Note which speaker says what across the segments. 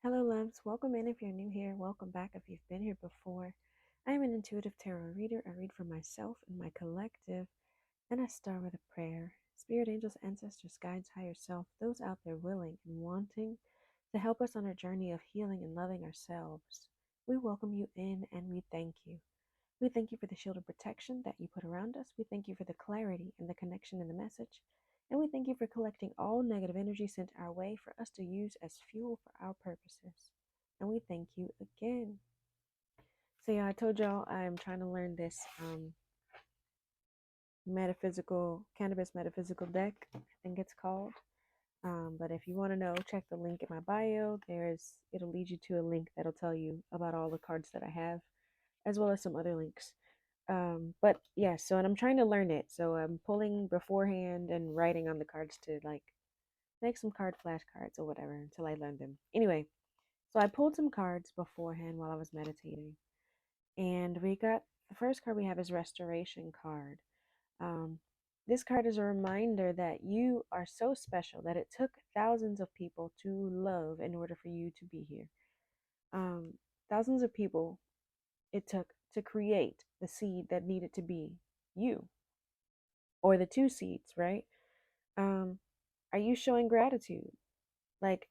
Speaker 1: Hello, loves. Welcome in if you're new here. Welcome back if you've been here before. I am an intuitive tarot reader. I read for myself and my collective, and I start with a prayer. Spirit angels, ancestors, guides, higher self, those out there willing and wanting to help us on our journey of healing and loving ourselves. We welcome you in and we thank you. We thank you for the shield of protection that you put around us. We thank you for the clarity and the connection in the message. And we thank you for collecting all negative energy sent our way for us to use as fuel for our purposes. And we thank you again. So, yeah, I told y'all I'm trying to learn this metaphysical, cannabis metaphysical deck, I think it's called. But if you want to know, check the link in my bio. It'll lead you to a link that'll tell you about all the cards that I have, as well as some other links. But yeah, so and I'm trying to learn it. So I'm pulling beforehand and writing on the cards to like make some card flashcards or whatever until I learn them. Anyway, so I pulled some cards beforehand while I was meditating. And we got the first card we have is Restoration card. Um, this card is a reminder that you are so special that it took thousands of people to love in order for you to be here. Um, Thousands of people it took to create the seed that needed to be you, or the two seeds, right? Um, are you showing gratitude? Like,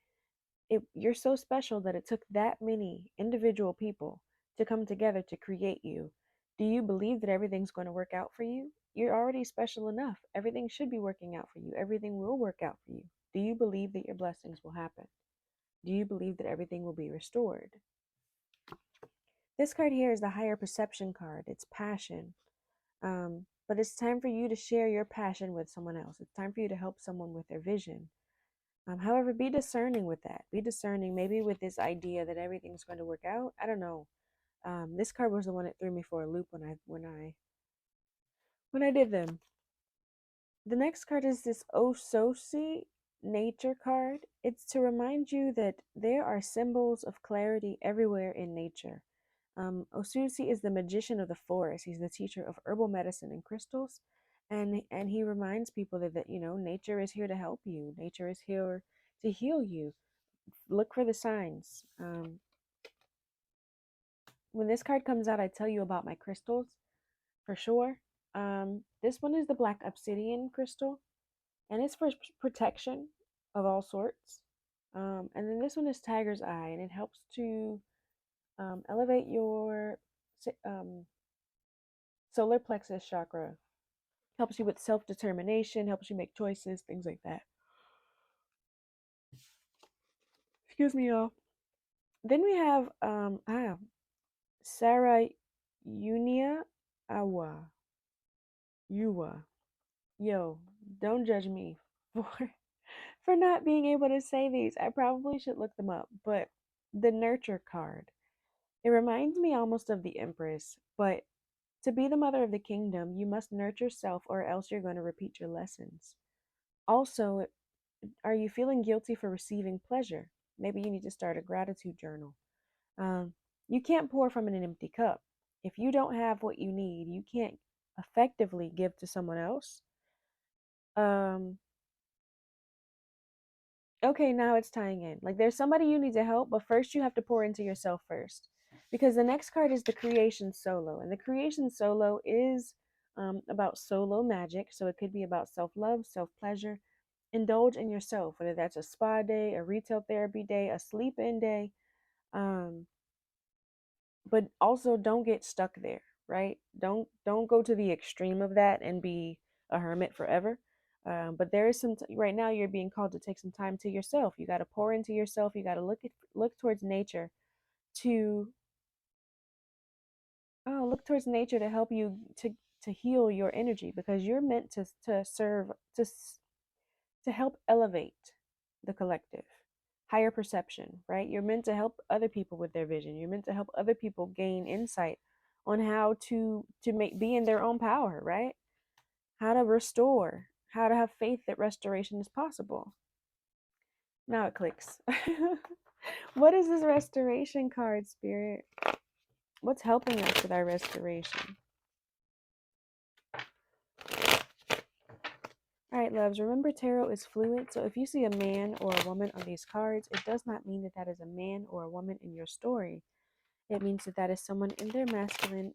Speaker 1: you're so special that it took that many individual people to come together to create you. Do you believe that everything's going to work out for you? You're already special enough. Everything should be working out for you. Everything will work out for you. Do you believe that your blessings will happen? Do you believe that everything will be restored? This card here is the higher perception card. It's passion. But it's time for you to share your passion with someone else. It's time for you to help someone with their vision. However, be discerning with that. Be discerning, maybe with this idea that everything's going to work out. I don't know. This card was the one that threw me for a loop when I did them. The next card is this Ososi nature card. It's to remind you that there are symbols of clarity everywhere in nature. Osusi is the magician of the forest. He's the teacher of herbal medicine and crystals, and he reminds people that nature is here to help you. Nature is here to heal you. Look for the signs. When this card comes out, I tell you about my crystals for sure. This one is the black obsidian crystal, and it's for protection of all sorts. And then this one is tiger's eye, and it helps to elevate your um, solar plexus chakra, helps you with self-determination, helps you make choices, things like that. Excuse me, y'all. Then we have Sarah Unia Awa. Yua. Yo, don't judge me for for not being able to say these. I probably should look them up. But the nurture card. It reminds me almost of the Empress, but to be the mother of the kingdom, you must nurture self or else you're going to repeat your lessons. Also, are you feeling guilty for receiving pleasure? Maybe you need to start a gratitude journal. Um, you can't pour from an empty cup. If you don't have what you need, you can't effectively give to someone else. Um, okay, now it's tying in. Like there's somebody you need to help, but first you have to pour into yourself first. Because the next card is the creation solo. And the creation solo is about solo magic. So it could be about self love, self pleasure. Indulge in yourself, whether that's a spa day, a retail therapy day, a sleep in day. Um, but also don't get stuck there, right? Don't go to the extreme of that and be a hermit forever. But there is right now you're being called to take some time to yourself. You got to pour into yourself. You got to look towards nature to look towards nature to help you to heal your energy, because you're meant to serve to help elevate the collective, higher perception, right? You're meant to help other people with their vision. You're meant to help other people gain insight on how to make be in their own power, right? How to restore, how to have faith that restoration is possible. Now it clicks. What is this restoration card, Spirit? What's helping us with our restoration? All right, loves, remember tarot is fluid. So if you see a man or a woman on these cards, it does not mean that that is a man or a woman in your story. It means that that is someone in their masculine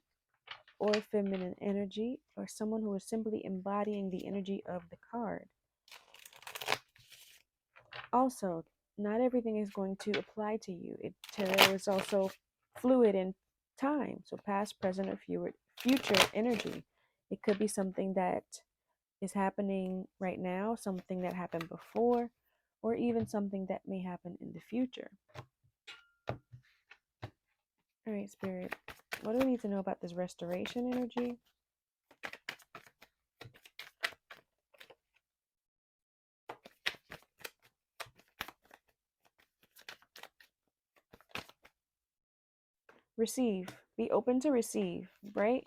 Speaker 1: or feminine energy, or someone who is simply embodying the energy of the card. Also, not everything is going to apply to you. Tarot is also fluid in time, so past, present, or future energy. It could be something that is happening right now, something that happened before, or even something that may happen in the future. All right, Spirit, what do we need to know about this restoration energy? Receive. Be open to receive, right?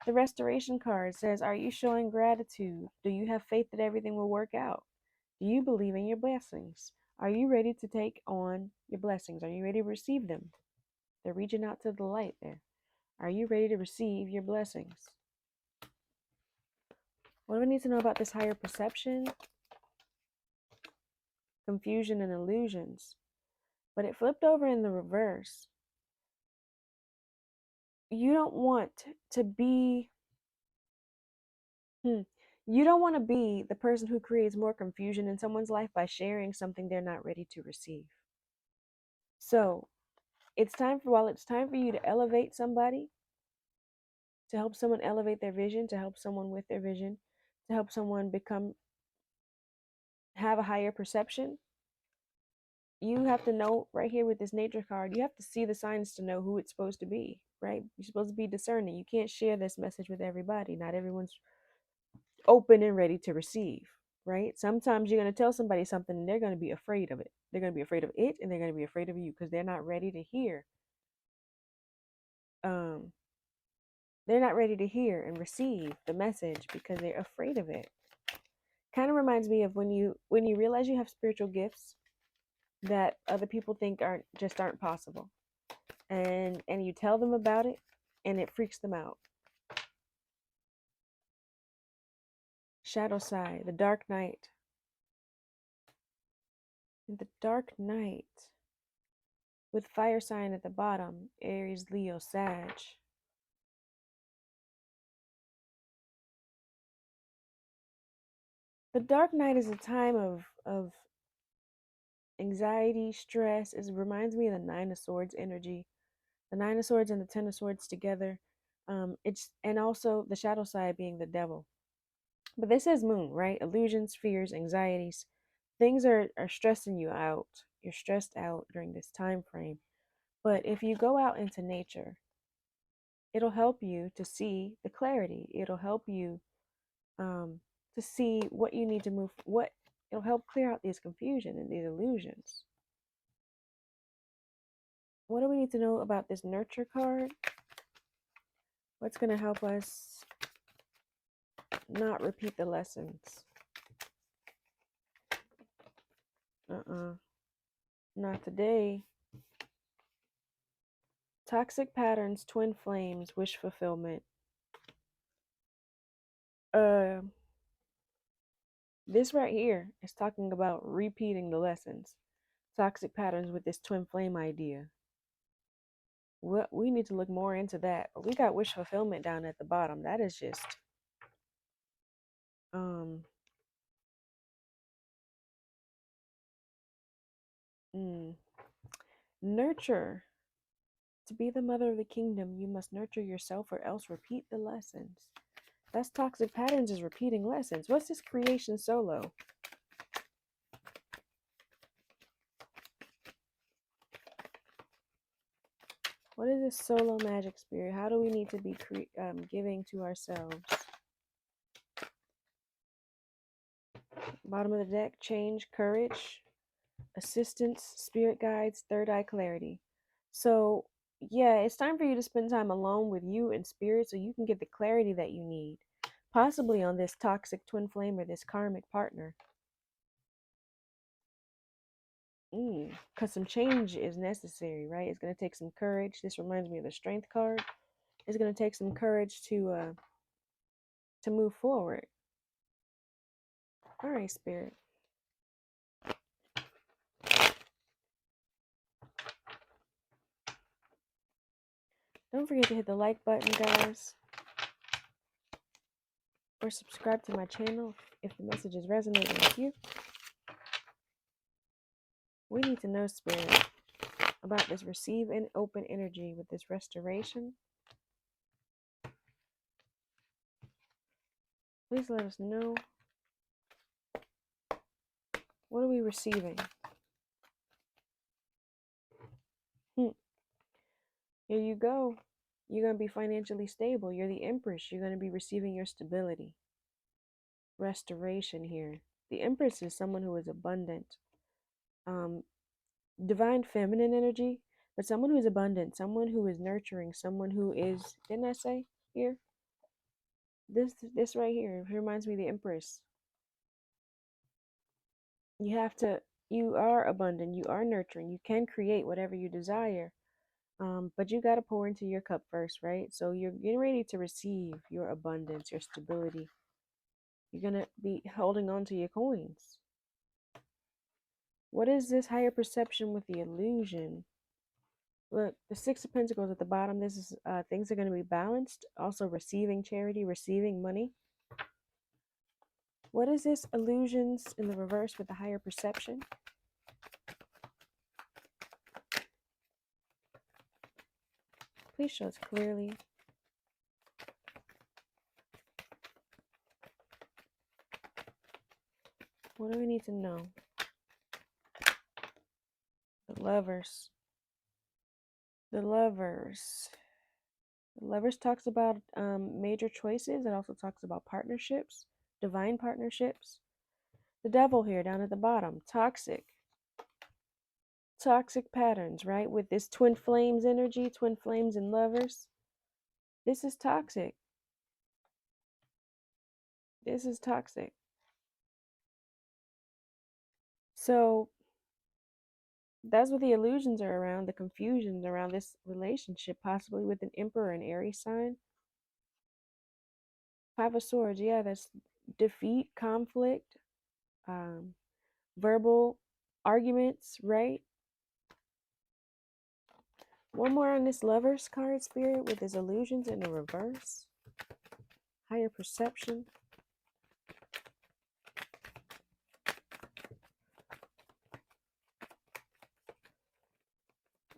Speaker 1: The restoration card says, are you showing gratitude? Do you have faith that everything will work out? Do you believe in your blessings? Are you ready to take on your blessings? Are you ready to receive them? They're reaching out to the light there. Are you ready to receive your blessings? What do we need to know about this higher perception? Confusion and illusions. But it flipped over in the reverse. You don't want to be you don't want to be the person who creates more confusion in someone's life by sharing something they're not ready to receive. So while it's time for you to elevate somebody, to help someone elevate their vision, to help someone with their vision, to help someone have a higher perception, you have to know right here with this nature card, you have to see the signs to know who it's supposed to be, right? You're supposed to be discerning. You can't share this message with everybody. Not everyone's open and ready to receive, right? Sometimes you're going to tell somebody something and they're going to be afraid of it. They're going to be afraid of it, and they're going to be afraid of you because they're not ready to hear. They're not ready to hear and receive the message because they're afraid of it. Kind of reminds me of when you realize you have spiritual gifts that other people think aren't possible, and you tell them about it, and it freaks them out. Shadow side, the dark night. In the dark night, with fire sign at the bottom, Aries, Leo, Sag. The dark night is a time of anxiety, stress. It reminds me of the Nine of Swords energy. The Nine of Swords and the Ten of Swords together. It's and also the shadow side being the devil. But this is moon, right? Illusions, fears, anxieties. Things are stressing you out. You're stressed out during this time frame. But if you go out into nature, it'll help you to see the clarity. It'll help you to see what you need to move. It'll help clear out these confusion and these illusions. What do we need to know about this nurture card? What's going to help us not repeat the lessons? Not today. Toxic patterns, twin flames, wish fulfillment. This right here is talking about repeating the lessons. Toxic patterns with this twin flame idea. We need to look more into that. We got wish fulfillment down at the bottom. That is just nurture. To be the mother of the kingdom, you must nurture yourself or else repeat the lessons. That's toxic patterns is repeating lessons. What's this creation solo? What is this solo magic spirit? How do we need to be giving to ourselves? Bottom of the deck, change, courage, assistance, spirit guides, third eye clarity. So, yeah, it's time for you to spend time alone with you and spirit so you can get the clarity that you need, possibly on this toxic twin flame or this karmic partner. Because some change is necessary, right? It's going to take some courage. This reminds me of the strength card. It's going to take some courage to move forward. All right, Spirit. Don't forget to hit the like button, guys, or subscribe to my channel if the message is resonating with you. We need to know, Spirit, about this receive and open energy with this restoration. Please let us know. What are we receiving? Here you go. You're going to be financially stable. You're the Empress. You're going to be receiving your stability. Restoration here. The Empress is someone who is abundant. Divine feminine energy, but someone who is abundant, someone who is nurturing, someone who is, didn't I say here? This right here reminds me of the Empress. You are abundant, you are nurturing, you can create whatever you desire. But you got to pour into your cup first, right? So you're getting ready to receive your abundance, your stability. You're going to be holding on to your coins. What is this higher perception with the illusion? Look, the Six of Pentacles at the bottom. This is things are going to be balanced. Also receiving charity, receiving money. What is this? Illusions in the reverse with the higher perception. Please show us clearly. What do we need to know? The Lovers. The Lovers. The Lovers talks about major choices. It also talks about partnerships, divine partnerships. The Devil here down at the bottom. Toxic patterns, right? With this twin flames energy, twin flames and lovers. This is toxic. This is toxic. So that's what the illusions are around, the confusions around this relationship, possibly with an Emperor and Aries sign. Five of Swords, yeah, that's defeat, conflict, verbal arguments, right? One more on this Lovers card, Spirit, with his illusions in the reverse. Higher perception.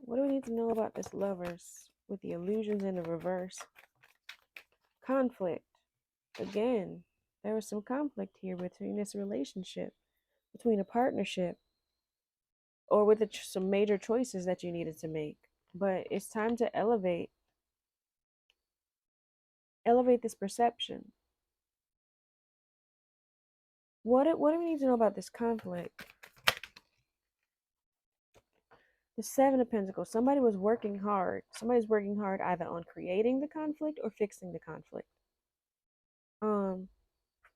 Speaker 1: What do we need to know about this Lovers with the illusions in the reverse? Conflict. Again, there was some conflict here between this relationship, between a partnership, or with some major choices that you needed to make. But it's time to elevate this perception. What do we need to know about this conflict? The Seven of Pentacles. Somebody was working hard. Somebody's working hard either on creating the conflict or fixing the conflict.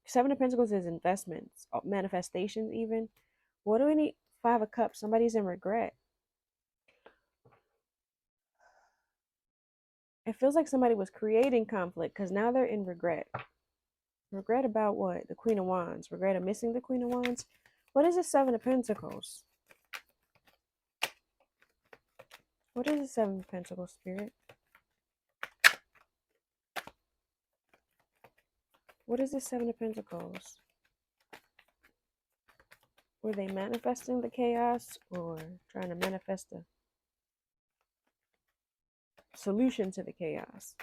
Speaker 1: Seven of Pentacles is investments, manifestations even. What do we need? Five of Cups. Somebody's in regret. It feels like somebody was creating conflict because now they're in regret. Regret about what? The Queen of Wands. Regret of missing the Queen of Wands. What is the Seven of Pentacles? What is the Seven of Pentacles, Spirit? What is the Seven of Pentacles? Were they manifesting the chaos or trying to manifest a solution to the chaos?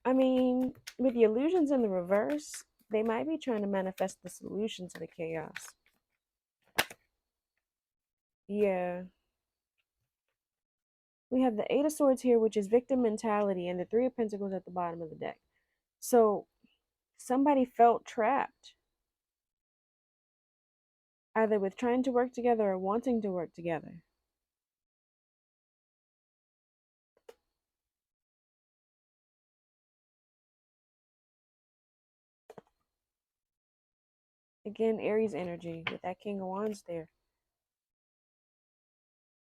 Speaker 1: I mean, with the illusions in the reverse, they might be trying to manifest the solution to the chaos. Yeah. We have the Eight of Swords here, which is victim mentality, and the Three of Pentacles at the bottom of the deck. So somebody felt trapped, either with trying to work together or wanting to work together. Again, Aries energy with that King of Wands there.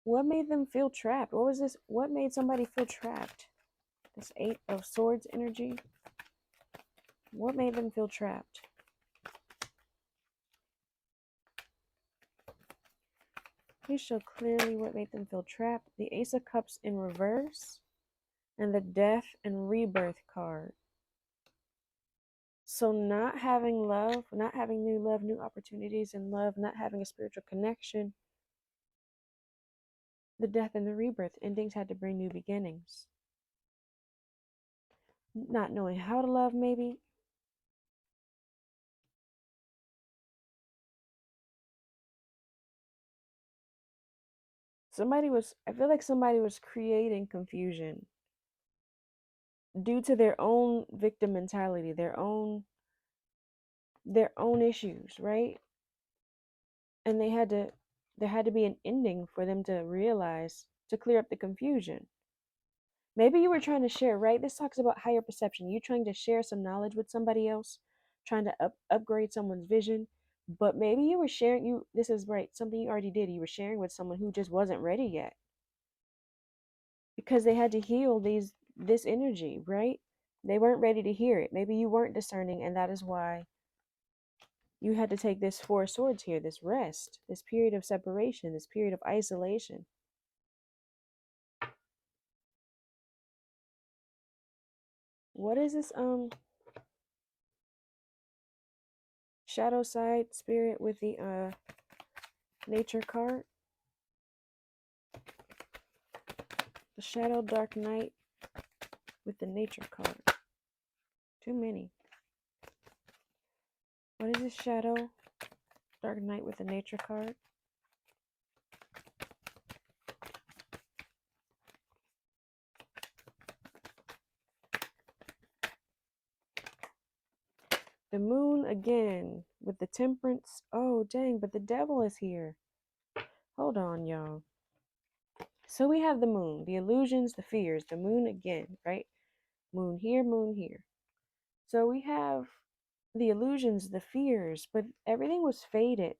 Speaker 1: What made them feel trapped? What was this? What made somebody feel trapped? This Eight of Swords energy. What made them feel trapped? Please show clearly what made them feel trapped. The Ace of Cups in reverse and the Death and Rebirth card. So not having love, not having new love, new opportunities in love, not having a spiritual connection, the death and the rebirth, endings had to bring new beginnings. Not knowing how to love, maybe. I feel like somebody was creating confusion due to their own victim mentality, their own issues, right? And there had to be an ending for them to realize, to clear up the confusion. Maybe you were trying to share, right? This talks about higher perception. You trying to share some knowledge with somebody else, trying to upgrade someone's vision. But maybe you were sharing, this is right, something you already did. You were sharing with someone who just wasn't ready yet. Because they had to heal this energy, right? They weren't ready to hear it. Maybe you weren't discerning, and that is why you had to take this Four of Swords here, this rest, this period of separation, this period of isolation. What is this shadow side spirit with the nature card? The shadow dark night with the nature card. Too many. What is this shadow dark night with the nature card? The moon again with the temperance. Oh, dang, but the devil is here. Hold on, y'all. So we have the moon, the illusions, the fears, the moon again, right? Moon here, moon here. So we have the illusions, the fears, but everything was fated.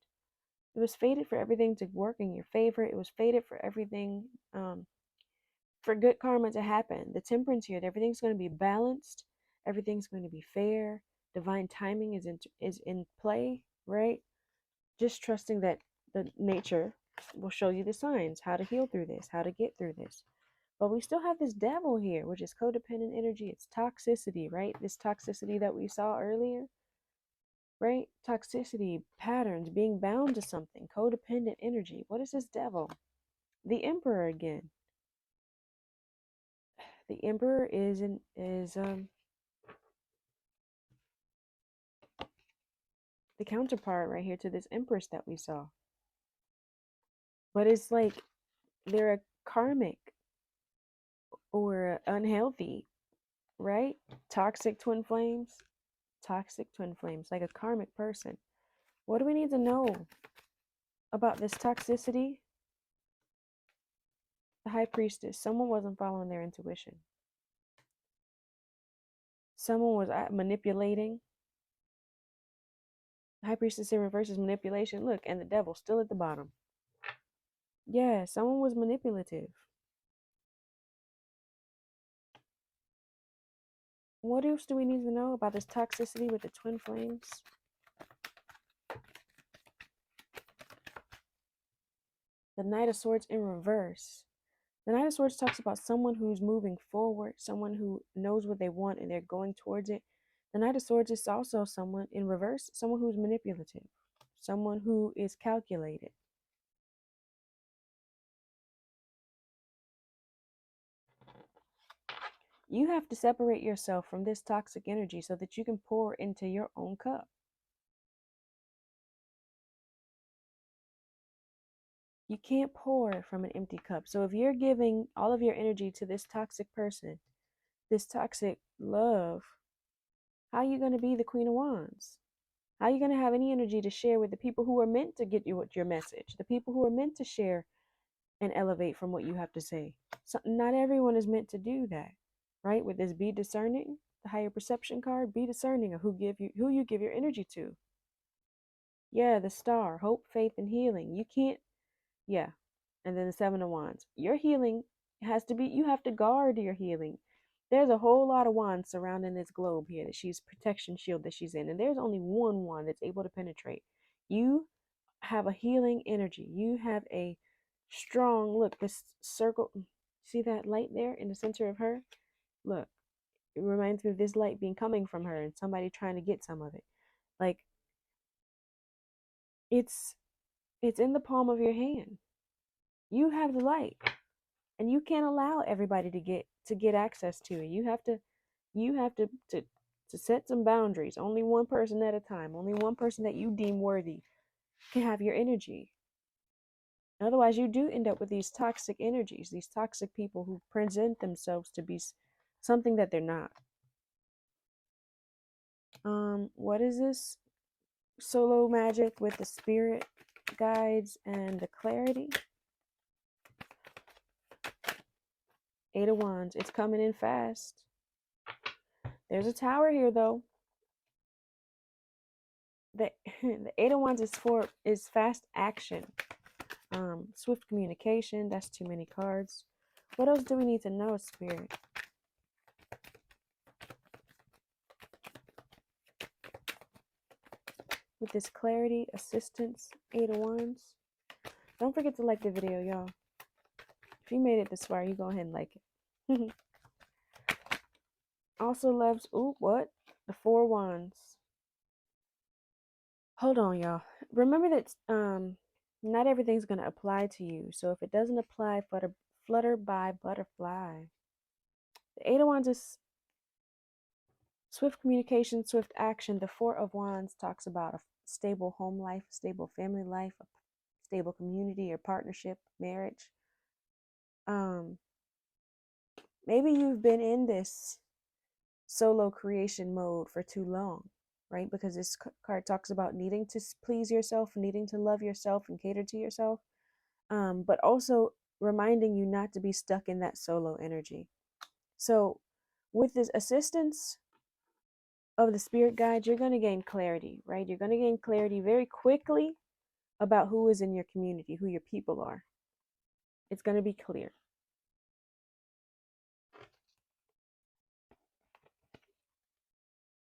Speaker 1: It was fated for everything to work in your favor. It was fated for everything, for good karma to happen. The temperance here, everything's going to be balanced. Everything's going to be fair. Divine timing is in play, right? Just trusting that the nature will show you the signs, how to heal through this, how to get through this. But we still have this devil here, which is codependent energy. It's toxicity, right? This toxicity that we saw earlier, right? Toxicity, patterns, being bound to something, codependent energy. What is this devil? The Emperor again. The Emperor is the counterpart right here to this Empress that we saw. But it's like they're a karmic or unhealthy, right? Toxic twin flames. Toxic twin flames, like a karmic person. What do we need to know about this toxicity? The High Priestess. Someone wasn't following their intuition. Someone was manipulating. The High Priestess in reverse is manipulation. Look, and the devil still at the bottom. Yeah, someone was manipulative. What else do we need to know about this toxicity with the twin flames? The Knight of Swords in reverse. The Knight of Swords talks about someone who's moving forward, someone who knows what they want and they're going towards it. The Knight of Swords is also someone in reverse, someone who's manipulative, someone who is calculated. You have to separate yourself from this toxic energy so that you can pour into your own cup. You can't pour from an empty cup. So if you're giving all of your energy to this toxic person, this toxic love, how are you going to be the Queen of Wands? How are you going to have any energy to share with the people who are meant to get you your message, the people who are meant to share and elevate from what you have to say? So not everyone is meant to do that, right? With this be discerning, the higher perception card, be discerning of who you give your energy to. Yeah, the star, hope, faith, and healing. You can't, yeah. And then the Seven of Wands. Your healing has to be, you have to guard your healing. There's a whole lot of wands surrounding this globe here that she's protection shield that she's in, and there's only one wand that's able to penetrate. You have a healing energy. You have a strong look. This circle, see that light there in the center of her? Look, it reminds me of this light being coming from her and somebody trying to get some of it. Like it's it's in the palm of your hand. You have the light, and you can't allow everybody to get access to it. You have to set some boundaries. Only one person at a time. Only one person that you deem worthy can have your energy. Otherwise, you do end up with these toxic energies, these toxic people who present themselves to be something that they're not. What is this? Solo magic with the spirit guides and the clarity. Eight of Wands. It's coming in fast. There's a tower here, though. The the Eight of Wands is fast action. Swift communication. That's too many cards. What else do we need to know, Spirit? With this clarity, assistance, Eight of Wands. Don't forget to like the video, y'all. If you made it this far, you go ahead and like it. Also loves, what? The Four Wands. Hold on, y'all. Remember that not everything's going to apply to you. So if it doesn't apply, flutter by butterfly. The Eight of Wands is swift communication, swift action. The Four of Wands talks about a stable home life, stable family life, a stable community or partnership, marriage. Maybe you've been in this solo creation mode for too long, right? Because this card talks about needing to please yourself, needing to love yourself and cater to yourself, but also reminding you not to be stuck in that solo energy. So with this assistance of the spirit guide, you're going to gain clarity, right? You're going to gain clarity very quickly about who is in your community, who your people are. It's going to be clear.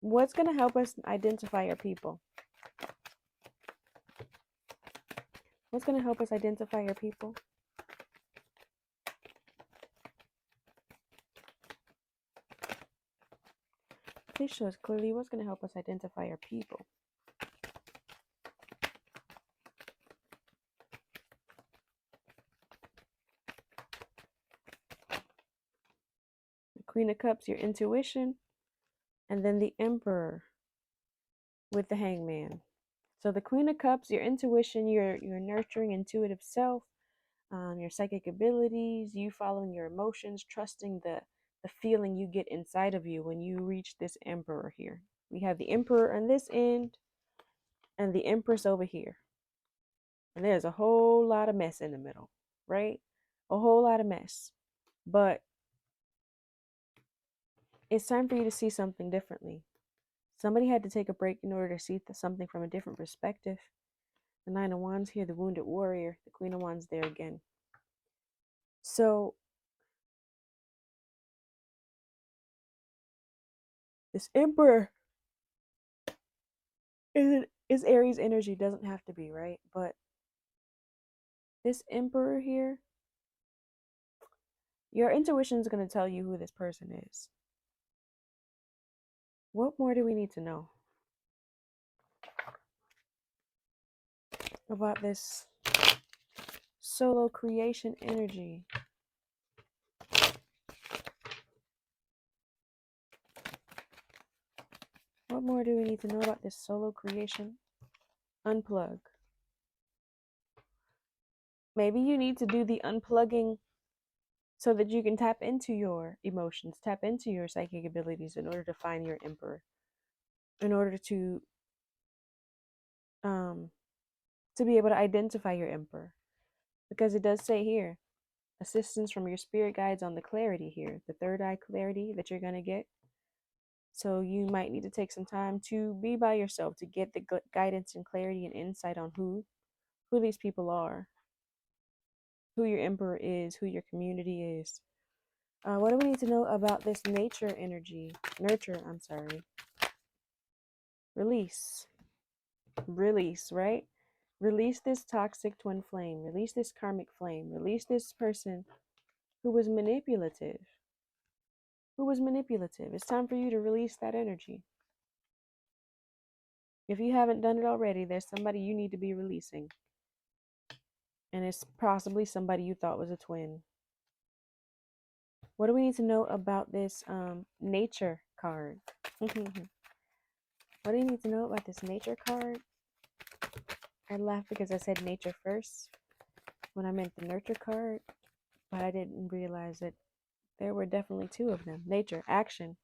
Speaker 1: What's going to help us identify our people? What's going to help us identify our people? Please show us clearly what's going to help us identify our people. The Queen of Cups, your intuition, and then the Emperor with the Hangman. So the Queen of Cups, your intuition, your nurturing, intuitive self, your psychic abilities, you following your emotions, trusting the feeling you get inside of you when you reach this Emperor here. We have the Emperor on this end and the Empress over here. And there's a whole lot of mess in the middle, right? A whole lot of mess. But it's time for you to see something differently. Somebody had to take a break in order to see something from a different perspective. The Nine of Wands here, the Wounded Warrior, the Queen of Wands there again. So this Emperor is Aries energy, doesn't have to be, right? But this Emperor here, your intuition is going to tell you who this person is. What more do we need to know about this solo creation energy? What more do we need to know about this solo creation? Unplug. Maybe you need to do the unplugging so that you can tap into your emotions, tap into your psychic abilities in order to find your Emperor, in order to be able to identify your Emperor. Because it does say here, assistance from your spirit guides on the clarity here, the third eye clarity that you're going to get. So you might need to take some time to be by yourself to get the guidance and clarity and insight on who these people are, who your Emperor is, who your community is. What do we need to know about this nature energy? Nurture, I'm sorry. Release. Release, right? Release this toxic twin flame. Release this karmic flame. Release this person who was manipulative. Who was manipulative. It's time for you to release that energy. If you haven't done it already, there's somebody you need to be releasing. And it's possibly somebody you thought was a twin. What do we need to know about this nature card? What do you need to know about this nature card? I laughed because I said nature first when I meant the nurture card, but I didn't realize that there were definitely two of them. Nature, action.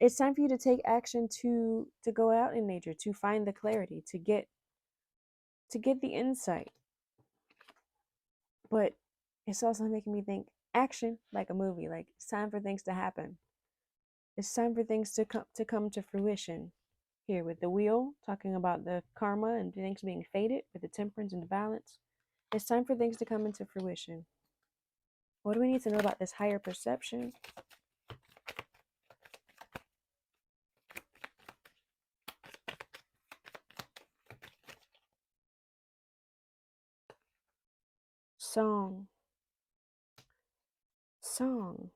Speaker 1: It's time for you to take action to go out in nature, to find the clarity, to get the insight. But it's also making me think action like a movie, like it's time for things to happen. It's time for things to come to fruition. Here with the wheel, talking about the karma and things being fated with the temperance and the balance. It's time for things to come into fruition. What do we need to know about this higher perception? Song. Song.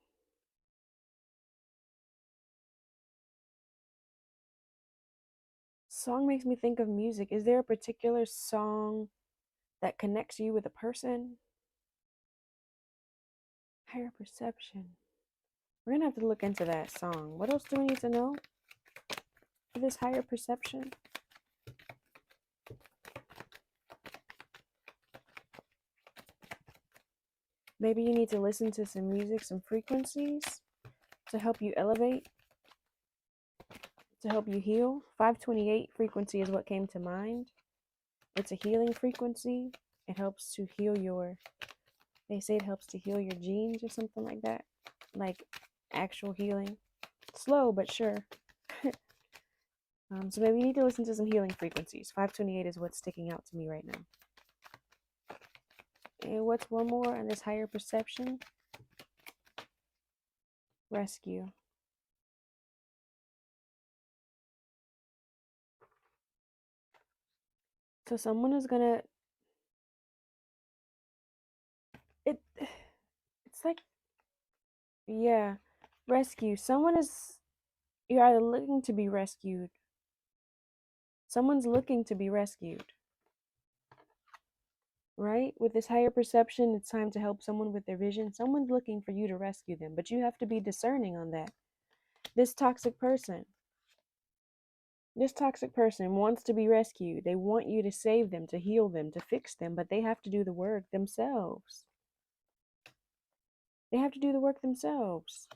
Speaker 1: Song makes me think of music. Is there a particular song that connects you with a person? Higher perception. We're going to have to look into that song. What else do we need to know for this higher perception? Maybe you need to listen to some music, some frequencies to help you elevate, to help you heal. 528 frequency is what came to mind. It's a healing frequency. It helps to heal they say it helps to heal your genes or something like that. Like actual healing. Slow, but sure. So maybe you need to listen to some healing frequencies. 528 is what's sticking out to me right now. And what's one more on this higher perception? Rescue. So someone is gonna it's like, yeah, rescue. You're either looking to be rescued. Someone's looking to be rescued. Right? With this higher perception, it's time to help someone with their vision. Someone's looking for you to rescue them, but you have to be discerning on that. This toxic person wants to be rescued. They want you to save them, to heal them, to fix them, but they have to do the work themselves. They have to do the work themselves.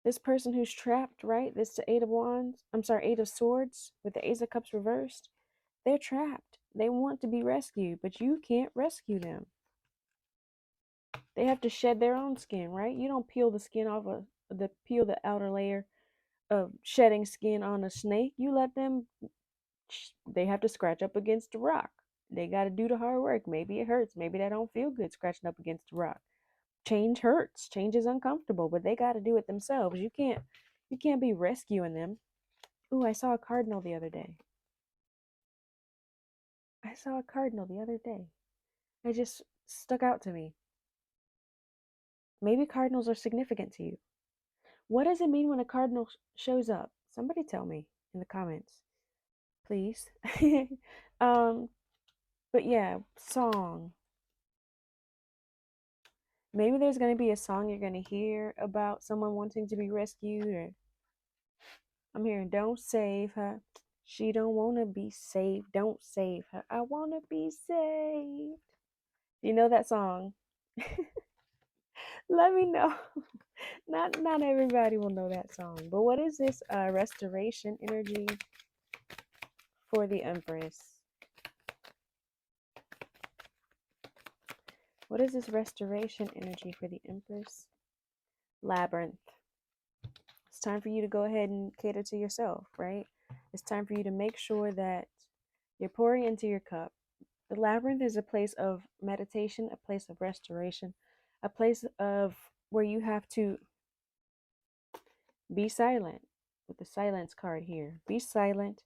Speaker 1: This person who's trapped, right? This the Eight of Swords with the Ace of Cups reversed. They're trapped. They want to be rescued, but you can't rescue them. They have to shed their own skin, right? You don't peel the skin off peel the outer layer of shedding skin on a snake. You let them, they have to scratch up against a rock. They got to do the hard work. Maybe it hurts. Maybe they don't feel good scratching up against a rock. Change hurts. Change is uncomfortable, but they got to do it themselves. You can't be rescuing them. Ooh, I saw a cardinal the other day. It just stuck out to me. Maybe cardinals are significant to you. What does it mean when a cardinal shows up? Somebody tell me in the comments, please. um, but yeah, song. Maybe there's gonna be a song you're gonna hear about someone wanting to be rescued, or I'm hearing "Don't save her. She don't wanna be saved. Don't save her. I wanna be saved." You know that song? Let me know. Not everybody will know that song. But what is this restoration energy for the Empress? What is this restoration energy for the Empress? Labyrinth. It's time for you to go ahead and cater to yourself, right? It's time for you to make sure that you're pouring into your cup. The labyrinth is a place of meditation, a place of restoration, a place of where you have to be silent with the silence card here. Be silent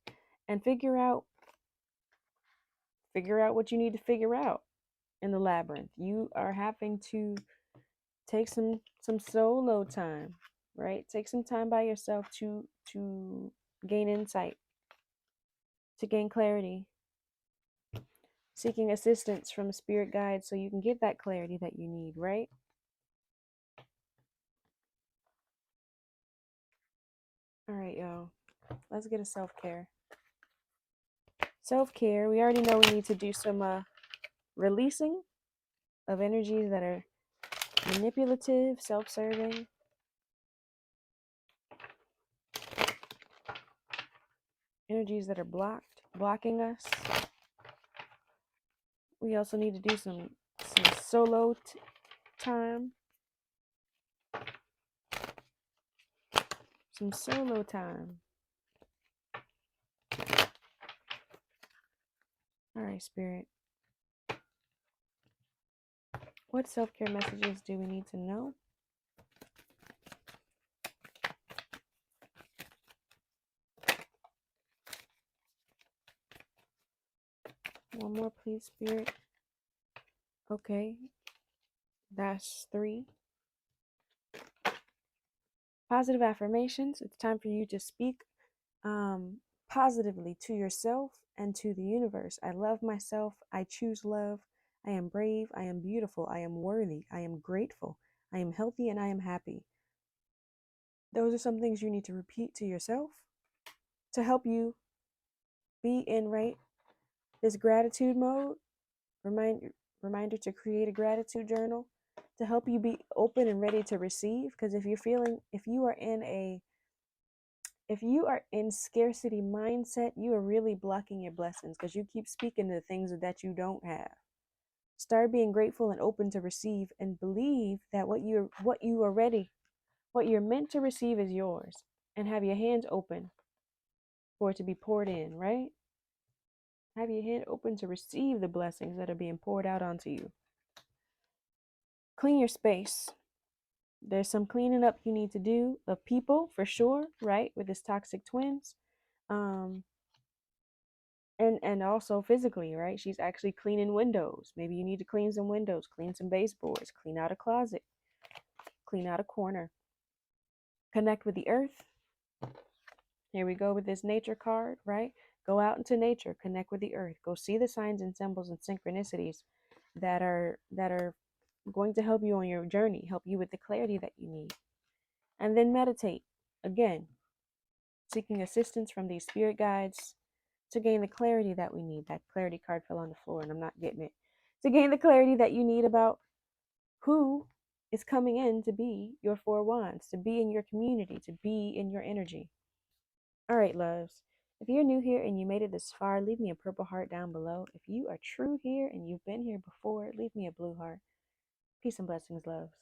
Speaker 1: and figure out what you need to figure out in the labyrinth. You are having to take some solo time, right? Take some time by yourself to gain insight, to gain clarity, seeking assistance from a spirit guide so you can get that clarity that you need, right? All right, y'all. Let's get a self-care. Self-care, we already know we need to do some releasing of energies that are manipulative, self-serving, energies that are blocking us. We also need to do some solo time. Some solo time. All right, Spirit. What self-care messages do we need to know? One more, please, Spirit. Okay. That's 3. Positive affirmations. It's time for you to speak positively to yourself and to the universe. I love myself. I choose love. I am brave. I am beautiful. I am worthy. I am grateful. I am healthy and I am happy. Those are some things you need to repeat to yourself to help you be in this gratitude mode. Reminder to create a gratitude journal to help you be open and ready to receive. Because if you are in scarcity mindset, you are really blocking your blessings because you keep speaking to things that you don't have. Start being grateful and open to receive, and believe that what you're meant to receive is yours, and have your hands open for it to be poured in, right? Have your hand open to receive the blessings that are being poured out onto you. Clean your space. There's some cleaning up you need to do of people for sure, right? With this toxic twins. And also physically, right? She's actually cleaning windows. Maybe you need to clean some windows, clean some baseboards, clean out a closet, clean out a corner. Connect with the earth. Here we go with this nature card, right? Go out into nature, connect with the earth. Go see the signs and symbols and synchronicities that are going to help you on your journey, help you with the clarity that you need. And then meditate. Again, seeking assistance from these spirit guides to gain the clarity that we need. That clarity card fell on the floor and I'm not getting it. To gain the clarity that you need about who is coming in to be your 4 wands, to be in your community, to be in your energy. All right, loves. If you're new here and you made it this far, leave me a purple heart down below. If you are true here and you've been here before, leave me a blue heart. Peace and blessings, loves.